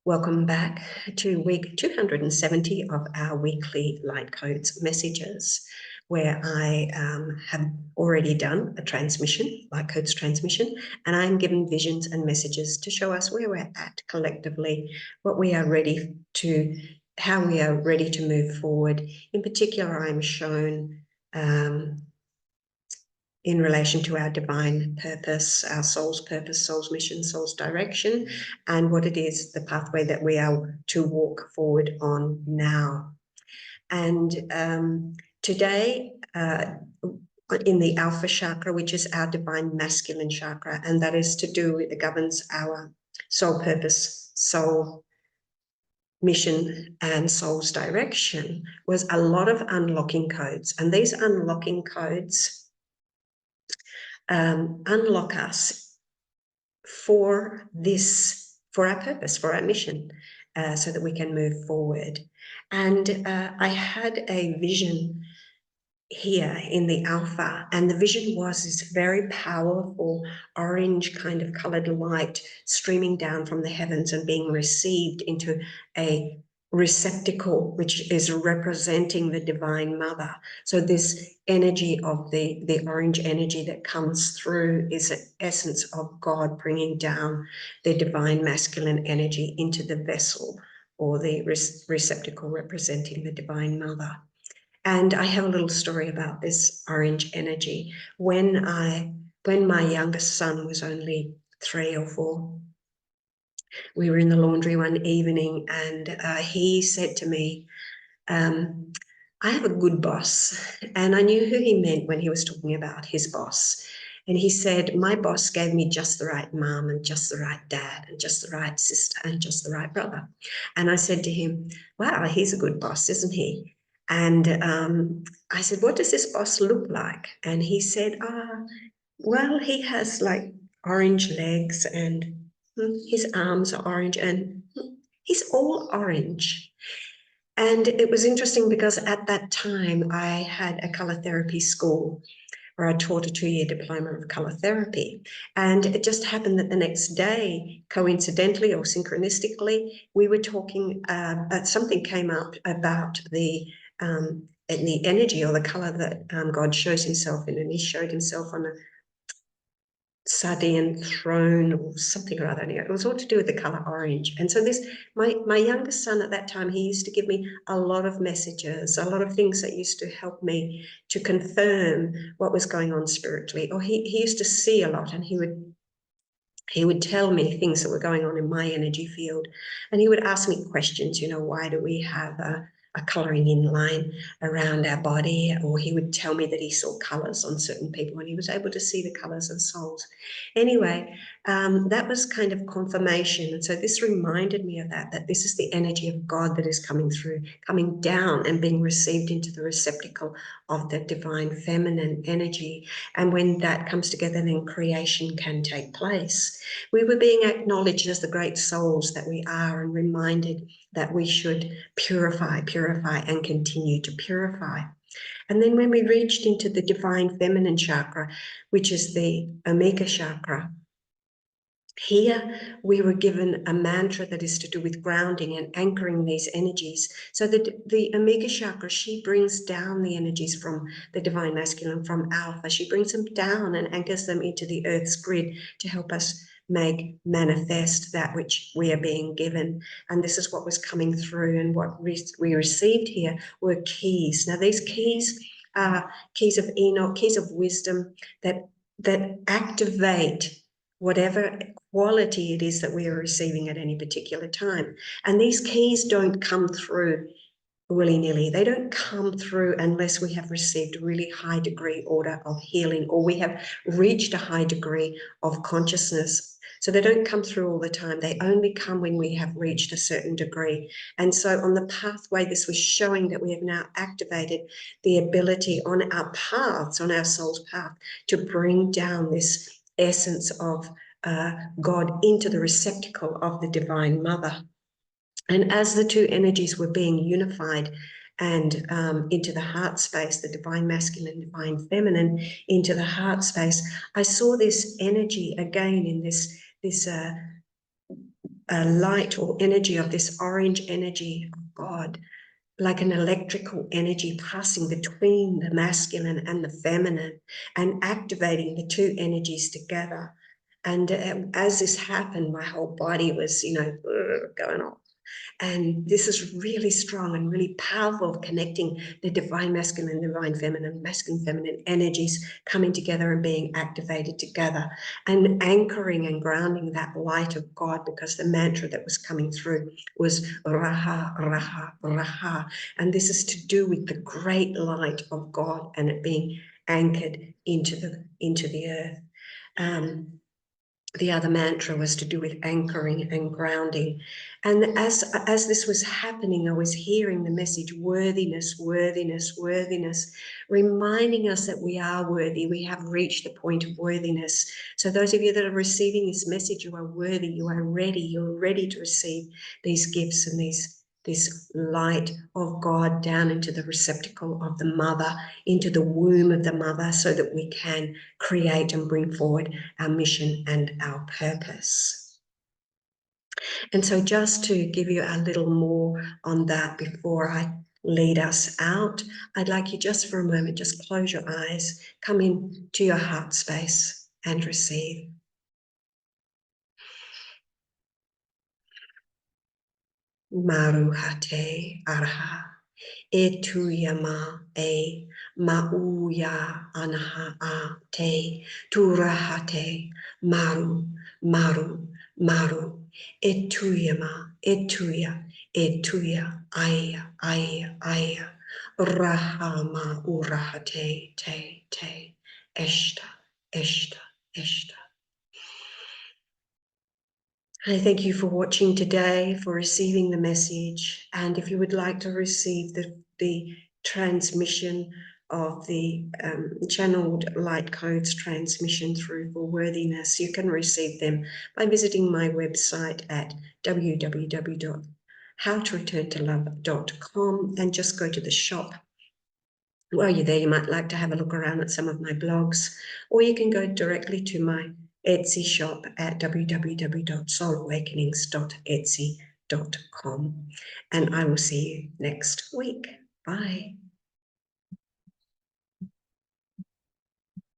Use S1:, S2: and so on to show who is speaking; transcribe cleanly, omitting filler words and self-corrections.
S1: Welcome back to week 270 of our weekly Light Codes messages, where I have already done a transmission, Light Codes transmission, and I'm given visions and messages to show us where we're at collectively, what we are ready to, how we are ready to move forward. In particular, I'm shown in relation to our divine purpose, our soul's purpose, soul's mission, soul's direction, and what it is, the pathway that we are to walk forward on now. And today, in the Alpha Chakra, which is our divine masculine chakra, and that is to do with, it governs our soul purpose, soul mission, and soul's direction, was a lot of unlocking codes. And these unlocking codes unlock us for this, for our purpose, for our mission, so that we can move forward. And I had a vision here in the Alpha, and the vision was this very powerful orange kind of colored light streaming down from the heavens and being received into a receptacle, which is representing the Divine Mother. So this energy of the orange energy that comes through is an essence of God bringing down the divine masculine energy into the vessel, or the receptacle representing the Divine Mother. And I have a little story about this orange energy. When my youngest son was only 3 or 4, we were in the laundry one evening, and he said to me, I have a good boss. And I knew who he meant when he was talking about his boss. And he said, my boss gave me just the right mom and just the right dad and just the right sister and just the right brother. And I said to him, wow, he's a good boss, isn't he? And I said, what does this boss look like? And he said, well, he has like orange legs, and his arms are orange, and he's all orange. And it was interesting because at that time I had a color therapy school where I taught a 2-year diploma of color therapy. And it just happened that the next day, coincidentally or synchronistically, we were talking, something came up about the energy or the color that God shows himself in, and he showed himself on a Sardian throne or something or other. Anyway, it was all to do with the color orange. And so this, my youngest son at that time, he used to give me a lot of messages, a lot of things that used to help me to confirm what was going on spiritually. Or he used to see a lot, and he would tell me things that were going on in my energy field. And he would ask me questions, why do we have a colouring in line around our body? Or he would tell me that he saw colours on certain people, and he was able to see the colours of souls. Anyway, that was kind of confirmation. And so this reminded me of that this is the energy of God that is coming through, coming down and being received into the receptacle of the divine feminine energy. And when that comes together, then creation can take place. We were being acknowledged as the great souls that we are, and reminded that we should purify, and continue to purify. And then when we reached into the divine feminine chakra, which is the Omega chakra, here we were given a mantra that is to do with grounding and anchoring these energies. So the Omega chakra, she brings down the energies from the divine masculine, from Alpha. She brings them down and anchors them into the Earth's grid to help us manifest that which we are being given. And this is what was coming through, and what we received here were keys. Now these keys are keys of Enoch, keys of wisdom that activate whatever quality it is that we are receiving at any particular time. And these keys don't come through willy-nilly. They don't come through unless we have received a really high degree order of healing, or we have reached a high degree of consciousness. So they don't come through all the time. They only come when we have reached a certain degree. And so on the pathway, this was showing that we have now activated the ability on our paths, on our soul's path, to bring down this essence of God into the receptacle of the Divine Mother. And as the two energies were being unified and into the heart space, the divine masculine, divine feminine, into the heart space, I saw this energy again in this light or energy of this orange energy of God, like an electrical energy passing between the masculine and the feminine and activating the two energies together. And as this happened, my whole body was, going off. And this is really strong and really powerful, connecting the divine masculine, divine feminine, masculine, feminine energies coming together and being activated together and anchoring and grounding that light of God, because the mantra that was coming through was Raha, Raha, Raha. And this is to do with the great light of God and it being anchored into the earth. The other mantra was to do with anchoring and grounding. And as this was happening, I was hearing the message, worthiness, worthiness, worthiness, reminding us that we are worthy. We have reached the point of worthiness. So those of you that are receiving this message, you are worthy, you are ready, you're ready to receive these gifts and this light of God down into the receptacle of the mother, into the womb of the mother, so that we can create and bring forward our mission and our purpose. And so just to give you a little more on that before I lead us out, I'd like you just for a moment, just close your eyes, come into your heart space and receive. Maruhate Arha. Etuyama e mauya anaha a te turahate maru maru maru etuyama etuya etuya aya rahama urahate te eshta eshta eshta. I thank you for watching today, for receiving the message. And if you would like to receive the transmission of the channeled light codes transmission through for worthiness, you can receive them by visiting my website at www.howtoreturntolove.com and just go to the shop. While you're there, you might like to have a look around at some of my blogs, or you can go directly to my Etsy shop at www.soulawakenings.etsy.com. And I will see you next week. Bye.